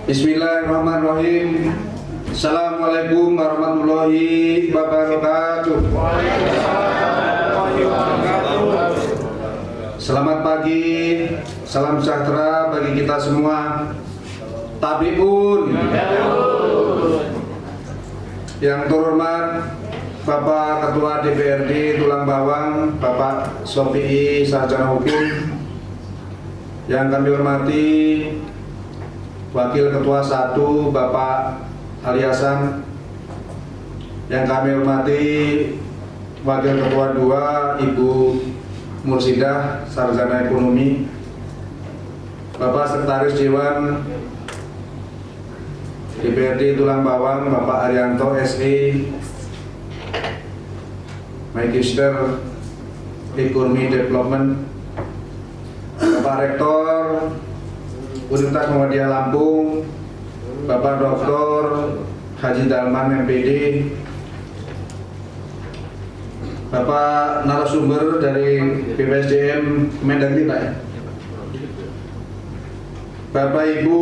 Bismillahirrahmanirrahim. Assalamualaikum warahmatullahi wabarakatuh. Selamat pagi, salam sejahtera bagi kita semua. Tabiun. Yang terhormat Bapak Ketua DPRD Tulang Bawang, Bapak Sofi'i Sarjana Hukum. Yang kami hormati Wakil Ketua 1 Bapak Ali Hasan. Yang kami hormati Wakil Ketua 2 Ibu Mursidah Sarjana Ekonomi. Bapak Sekretaris Dewan DPRD Tulang Bawang Bapak Arianto SE, Magister Ekonomi Development. Bapak Rektor Universitas Muhammadiyah Lampung Bapak Dr. Haji Dalman MPD, Bapak narasumber dari BPSDM Kemendagri Pak ya, Bapak Ibu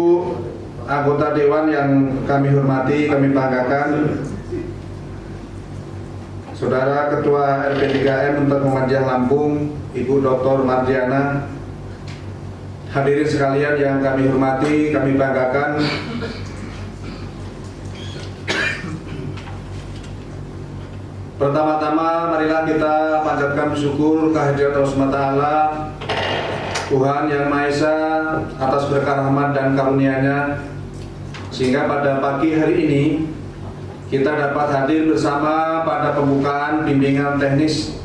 anggota Dewan yang kami hormati, kami banggakan, Saudara Ketua RP3M Universitas Muhammadiyah Lampung Ibu Dr. Mardiana, hadirin sekalian yang kami hormati, kami banggakan. Pertama-tama marilah kita panjatkan syukur kehadirat Allah SWT, Tuhan Yang Maha Esa, atas berkah rahmat dan karunia-Nya, sehingga pada pagi hari ini kita dapat hadir bersama pada pembukaan bimbingan teknis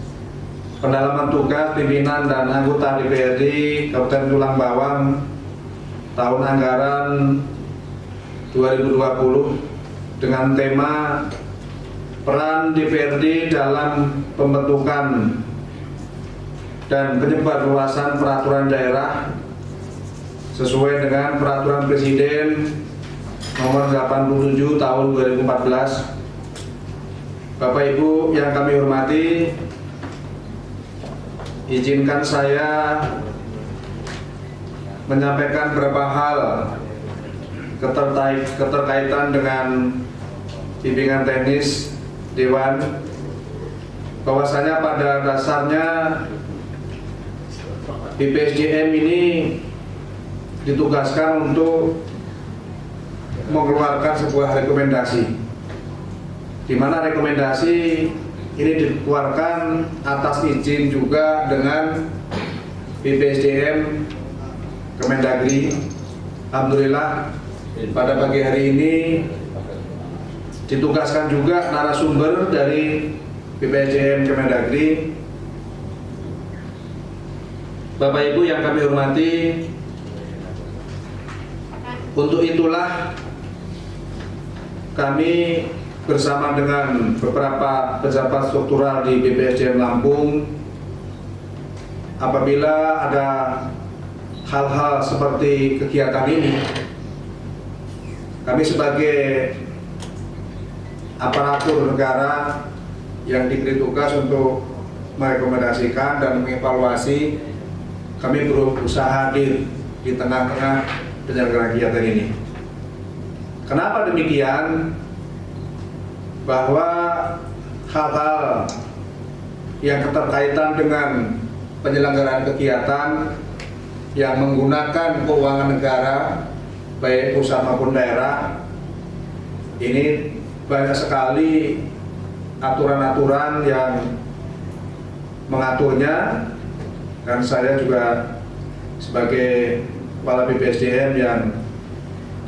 pendalaman tugas pimpinan dan anggota DPRD Kabupaten Tulang Bawang tahun anggaran 2020 dengan tema peran DPRD dalam pembentukan dan penyebarluasan peraturan daerah sesuai dengan Peraturan Presiden Nomor 87 Tahun 2014. Bapak Ibu yang kami hormati, izinkan saya menyampaikan beberapa hal keterkaitan dengan bimbingan teknis Dewan. Bahwasanya pada dasarnya BPSDM ini ditugaskan untuk mengeluarkan sebuah rekomendasi, di mana rekomendasi ini dikeluarkan atas izin juga dengan BPSDM Kemendagri. Alhamdulillah pada pagi hari ini ditugaskan juga narasumber dari BPSDM Kemendagri. Bapak Ibu yang kami hormati, untuk itulah kami bersama dengan beberapa pejabat struktural di BPSDM Lampung, apabila ada hal-hal seperti kegiatan ini, kami sebagai aparatur negara yang diberi tugas untuk merekomendasikan dan mengevaluasi, kami berusaha hadir di tengah-tengah penyelenggaraan kegiatan ini. Kenapa demikian? Bahwa hal-hal yang keterkaitan dengan penyelenggaraan kegiatan yang menggunakan keuangan negara, baik pusat maupun daerah, ini banyak sekali aturan-aturan yang mengaturnya, dan saya juga sebagai kepala BPSDM yang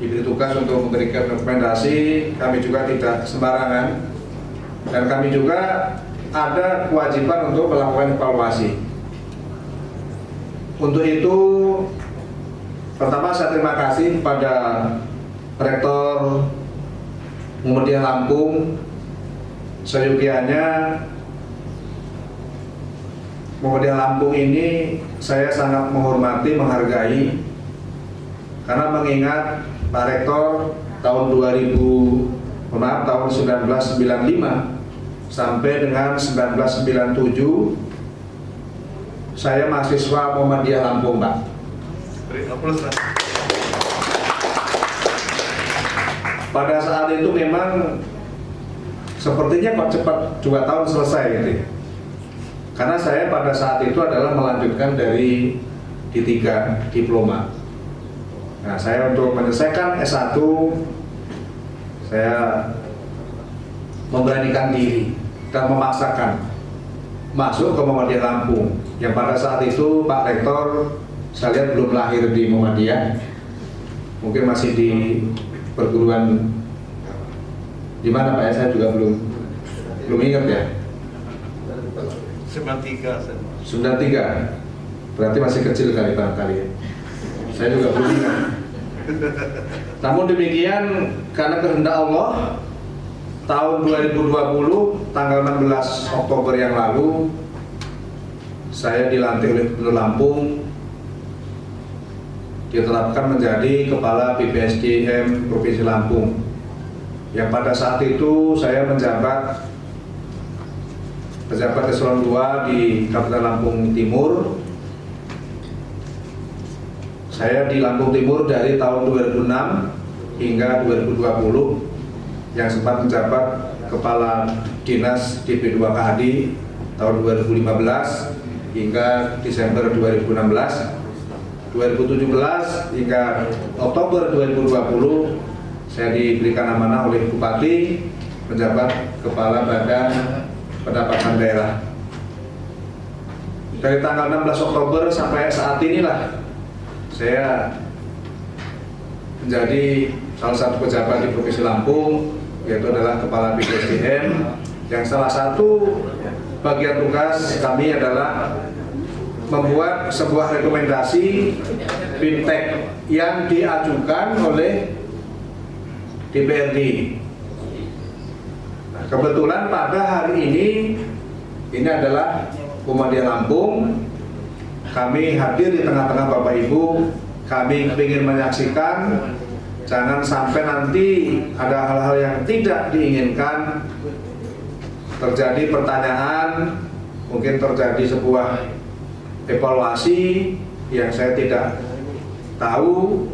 diberi tugas untuk memberikan rekomendasi, kami juga tidak sembarangan, dan kami juga ada kewajiban untuk melakukan evaluasi. Untuk itu, pertama saya terima kasih kepada Rektor Muhammadiyah Lampung, seyogianya Muhammadiyah Lampung ini saya sangat menghormati, menghargai, karena mengingat Pak Rektor tahun 1995 sampai dengan 1997 saya mahasiswa Muhammadiyah Lampung, Pak. pada saat itu memang sepertinya kok cepat 2 tahun selesai gitu. Karena saya pada saat itu adalah melanjutkan dari D3 diploma. Nah, saya untuk menyelesaikan S1 saya memberanikan diri dan memaksakan masuk ke Muhammadiyah Lampung. Yang pada saat itu Pak Rektor saya lihat belum lahir di Muhammadiyah, mungkin masih di perguruan di mana Pak ya, saya juga belum ingat ya. 93, berarti masih kecil kali barangkali ya. Saya juga belum ingat. Namun demikian, karena kehendak Allah, tahun 2020 tanggal 16 Oktober yang lalu saya dilantik oleh Gubernur Lampung, ditetapkan menjadi Kepala BPSDM Provinsi Lampung. Yang pada saat itu saya menjabat pejabat eselon 2 di Kabupaten Lampung Timur. Saya di Lampung Timur dari tahun 2006 hingga 2020, yang sempat menjabat Kepala Dinas DP2 KAD tahun 2015 hingga Desember 2016. 2017 hingga Oktober 2020 saya diberikan amanah oleh Bupati menjabat Kepala Badan Pendapatan Daerah. Dari tanggal 16 Oktober sampai saat inilah saya menjadi salah satu pejabat di Provinsi Lampung, yaitu adalah Kepala BPSDM, yang salah satu bagian tugas kami adalah membuat sebuah rekomendasi BIMTEK yang diajukan oleh DPRD. Kebetulan pada hari ini adalah Muhammadiyah Lampung. Kami hadir di tengah-tengah Bapak Ibu. Kami ingin menyaksikan, jangan sampai nanti ada hal-hal yang tidak diinginkan, terjadi pertanyaan, mungkin terjadi sebuah evaluasi yang saya tidak tahu.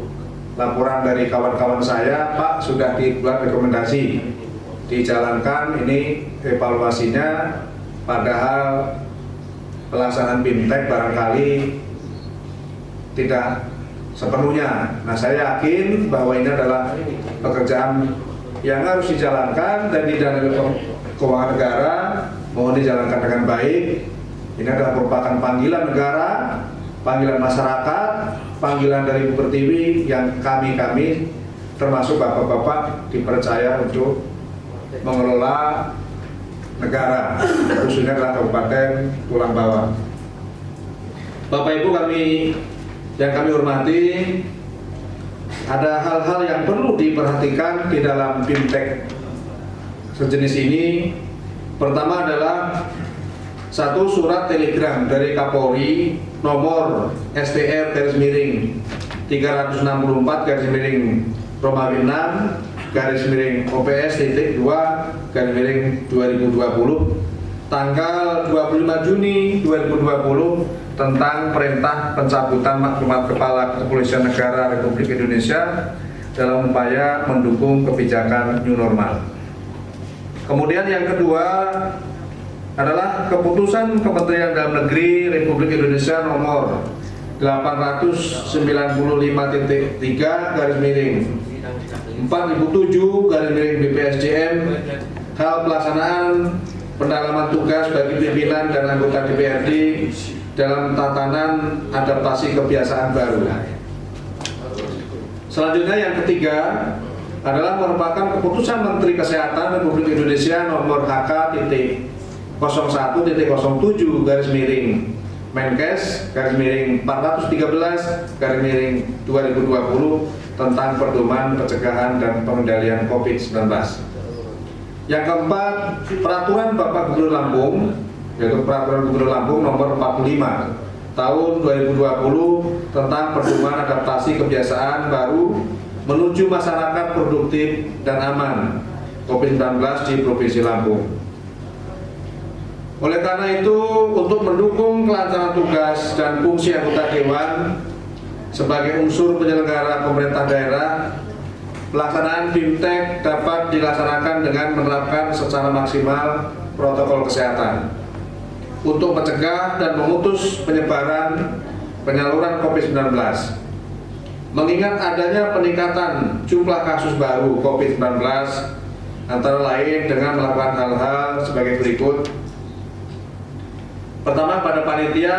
Laporan dari kawan-kawan saya, Pak, sudah dibuat rekomendasi, dijalankan ini evaluasinya, padahal pelaksanaan BIMTEK barangkali tidak sepenuhnya. Nah, saya yakin bahwa ini adalah pekerjaan yang harus dijalankan dan didanai oleh keuangan negara, mohon dijalankan dengan baik. Ini adalah merupakan panggilan negara, panggilan masyarakat, panggilan dari Bu Pertiwi yang kami termasuk bapak-bapak dipercaya untuk mengelola negara, khususnya adalah Kabupaten Tulang Bawang. Bapak Ibu yang kami hormati, ada hal-hal yang perlu diperhatikan di dalam BIMTEK sejenis ini. Pertama adalah satu surat telegram dari Kapolri nomor STR-364-Romawi 6-OPS-2-2020 tanggal 25 Juni 2020 tentang perintah pencabutan maklumat Kepala Kepolisian Negara Republik Indonesia dalam upaya mendukung kebijakan new normal. Kemudian yang kedua adalah keputusan Kementerian Dalam Negeri Republik Indonesia nomor 895-3/4007/BPSDM hal pelaksanaan pendalaman tugas bagi pimpinan dan anggota DPRD dalam tatanan adaptasi kebiasaan baru. Selanjutnya yang ketiga adalah merupakan keputusan Menteri Kesehatan Republik Indonesia nomor HK-01-413/413/2020 tentang pedoman pencegahan dan pengendalian COVID-19. Yang keempat, peraturan Bapak Gubernur Lampung, yaitu peraturan Gubernur Lampung nomor 45 tahun 2020 tentang pedoman adaptasi kebiasaan baru menuju masyarakat produktif dan aman COVID-19 di Provinsi Lampung. Oleh karena itu, untuk mendukung kelancaran tugas dan fungsi anggota Dewan sebagai unsur penyelenggara pemerintah daerah, pelaksanaan BIMTEK dapat dilaksanakan dengan menerapkan secara maksimal protokol kesehatan untuk mencegah dan memutus penyebaran penyaluran COVID-19. Mengingat adanya peningkatan jumlah kasus baru COVID-19 antara lain dengan melakukan hal-hal sebagai berikut. Pertama, pada panitia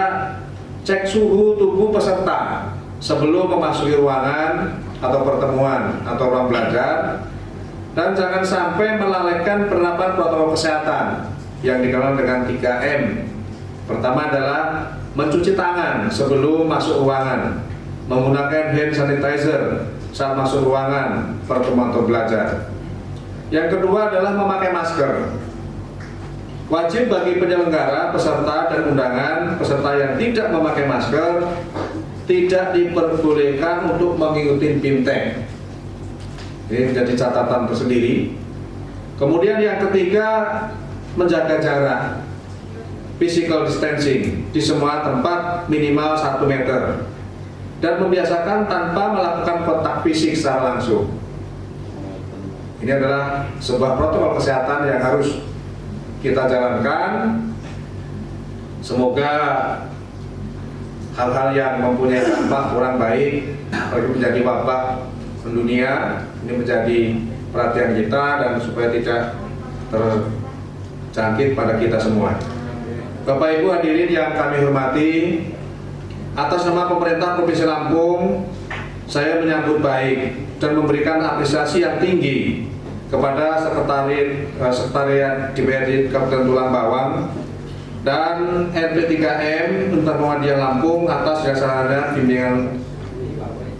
cek suhu tubuh peserta sebelum memasuki ruangan atau pertemuan atau ruang belajar, dan jangan sampai melalaikan penerapan protokol kesehatan yang dikenal dengan 3M. Pertama adalah mencuci tangan sebelum masuk ruangan, menggunakan hand sanitizer saat masuk ruangan, pertemuan atau belajar. Yang kedua adalah memakai masker. Wajib bagi penyelenggara, peserta dan undangan peserta yang tidak memakai masker tidak diperbolehkan untuk mengikuti BIMTEK. Ini menjadi catatan tersendiri. Kemudian yang ketiga, menjaga jarak, physical distancing di semua tempat minimal 1 meter, dan membiasakan tanpa melakukan kontak fisik secara langsung. Ini adalah sebuah protokol kesehatan yang harus kita jalankan. Semoga hal-hal yang mempunyai dampak kurang baik, apalagi menjadi wabah mendunia, ini menjadi perhatian kita dan supaya tidak terjangkit pada kita semua. Bapak Ibu hadirin yang kami hormati, atas nama pemerintah Provinsi Lampung, saya menyambut baik dan memberikan apresiasi yang tinggi kepada Sekretariat DPRD Kabupaten Tulang Bawang dan LP3M Universitas Muhammadiyah Lampung atas jasanya bimbingan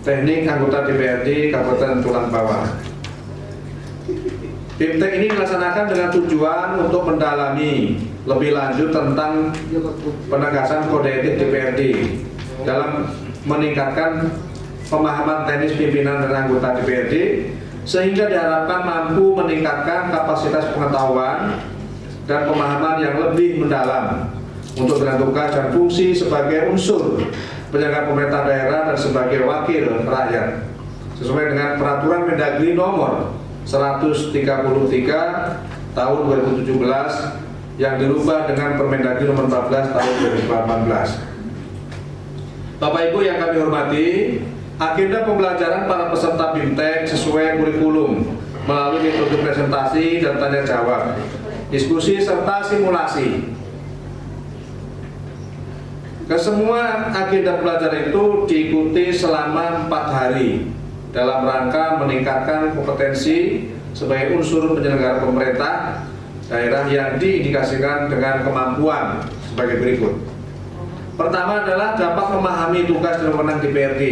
teknik anggota DPRD Kabupaten Tulang Bawang. BIMTEK ini dilaksanakan dengan tujuan untuk mendalami lebih lanjut tentang penegasan kode etik DPRD dalam meningkatkan pemahaman teknis pimpinan dan anggota DPRD, sehingga diharapkan mampu meningkatkan kapasitas pengetahuan dan pemahaman yang lebih mendalam untuk dengan tugas dan fungsi sebagai unsur penyelenggara pemerintah daerah dan sebagai wakil rakyat sesuai dengan peraturan Mendagri nomor 133 tahun 2017 yang dirubah dengan Permendagri nomor 14 tahun 2018. Bapak Ibu yang kami hormati, agenda pembelajaran para peserta BIMTEK sesuai kurikulum melalui metode presentasi dan tanya jawab, diskusi serta simulasi. Kesemua agenda pelajaran itu diikuti selama 4 hari dalam rangka meningkatkan kompetensi sebagai unsur penyelenggara pemerintah daerah yang diindikasikan dengan kemampuan sebagai berikut. Pertama adalah dapat memahami tugas dan wewenang DPRD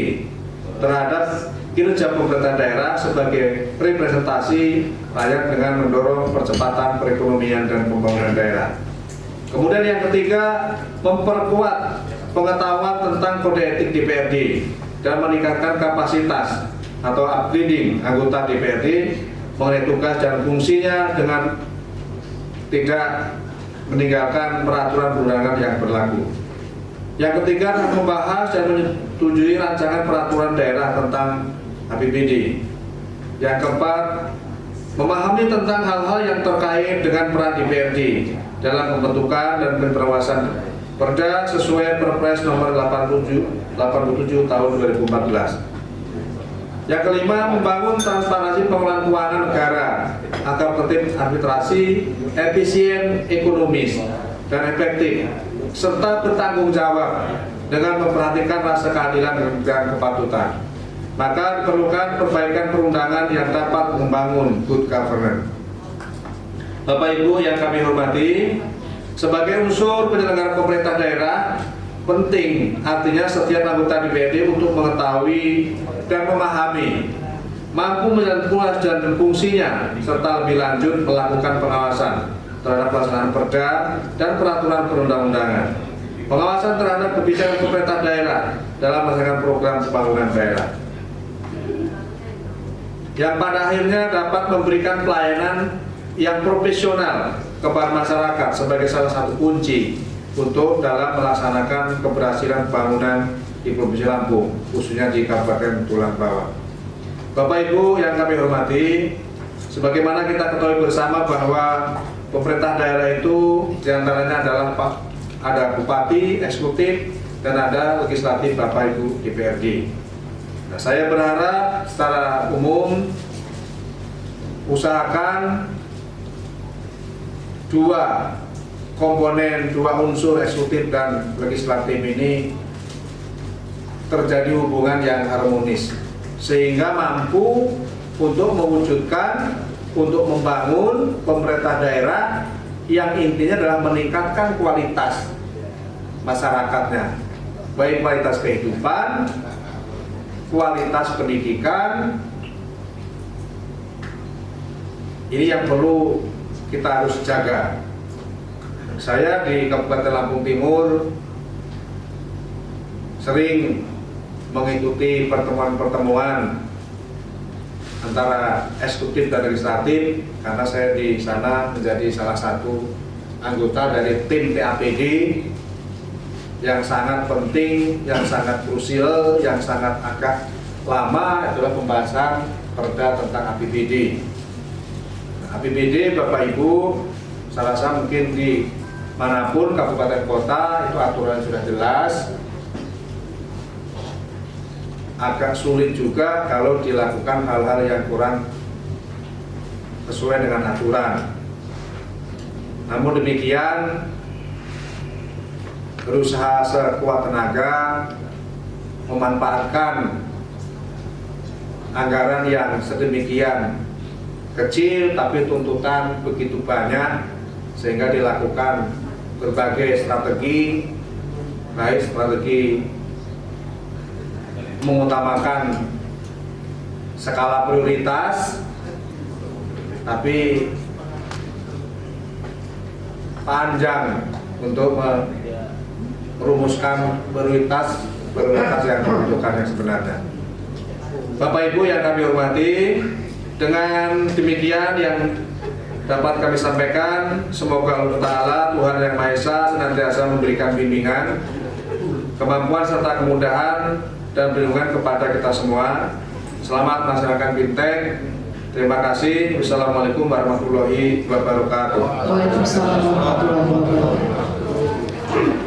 terhadap kinerja pemerintah daerah sebagai representasi rakyat dengan mendorong percepatan perekonomian dan pembangunan daerah. Kemudian yang ketiga, memperkuat pengetahuan tentang kode etik DPRD dan meningkatkan kapasitas atau upgrading anggota DPRD mengenai tugas dan fungsinya dengan tidak meninggalkan peraturan perundangan yang berlaku. Yang ketiga, membahas dan menyetujui rancangan peraturan daerah tentang APBD. Yang keempat, memahami tentang hal-hal yang terkait dengan peran DPRD dalam pembentukan dan pengawasan Perda sesuai Perpres nomor 87 tahun 2014. Yang kelima, membangun transparansi pengelolaan keuangan negara agar tertib administrasi, efisien, ekonomis, dan efektif, serta bertanggung jawab dengan memperhatikan rasa keadilan dan kepatutan. Maka diperlukan perbaikan perundangan yang dapat membangun good governance. Bapak Ibu yang kami hormati, sebagai unsur penyelenggara pemerintah daerah, penting artinya setiap anggota DPRD untuk mengetahui dan memahami, mampu menjalankan tugas dan fungsinya, serta lebih lanjut melakukan pengawasan terhadap pelaksanaan perda dan peraturan perundang-undangan, pengawasan terhadap kebijakan pemerintah daerah dalam melaksanakan program pembangunan daerah, yang pada akhirnya dapat memberikan pelayanan yang profesional kepada masyarakat sebagai salah satu kunci untuk dalam melaksanakan keberhasilan pembangunan di Provinsi Lampung, khususnya di Kabupaten Tulang Bawang. Bapak Ibu yang kami hormati, sebagaimana kita ketahui bersama bahwa pemerintah daerah itu diantaranya adalah ada bupati, eksekutif, dan ada legislatif Bapak Ibu DPRD. Nah, saya berharap secara umum usahakan dua komponen, dua unsur eksekutif dan legislatif ini terjadi hubungan yang harmonis, sehingga mampu untuk mewujudkan, untuk membangun pemerintah daerah yang intinya adalah meningkatkan kualitas masyarakatnya, baik kualitas kehidupan, kualitas pendidikan. Ini yang perlu kita harus jaga. Saya di Kabupaten Lampung Timur sering mengikuti pertemuan-pertemuan antara eksekutif dan legislatif, karena saya di sana menjadi salah satu anggota dari tim TAPD yang sangat penting, yang sangat krusial, yang sangat agak lama adalah pembahasan perda tentang APBD. Nah, APBD Bapak Ibu, saya rasa mungkin di manapun kabupaten kota itu aturan sudah jelas. Agak sulit juga kalau dilakukan hal-hal yang kurang sesuai dengan aturan. Namun demikian, berusaha sekuat tenaga memanfaatkan anggaran yang sedemikian kecil tapi tuntutan begitu banyak, sehingga dilakukan berbagai strategi, baik strategi mengutamakan skala prioritas, tapi panjang untuk merumuskan prioritas yang dibutuhkan yang sebenarnya. Bapak Ibu yang kami hormati, dengan demikian yang dapat kami sampaikan, semoga Allah Ta'ala Tuhan Yang Maha Esa senantiasa memberikan bimbingan, kemampuan serta kemudahan dan perlindungan kepada kita semua. Selamat melaksanakan Binteng. Terima kasih. Wassalamualaikum warahmatullahi wabarakatuh. Waalaikumsalam warahmatullahi wabarakatuh.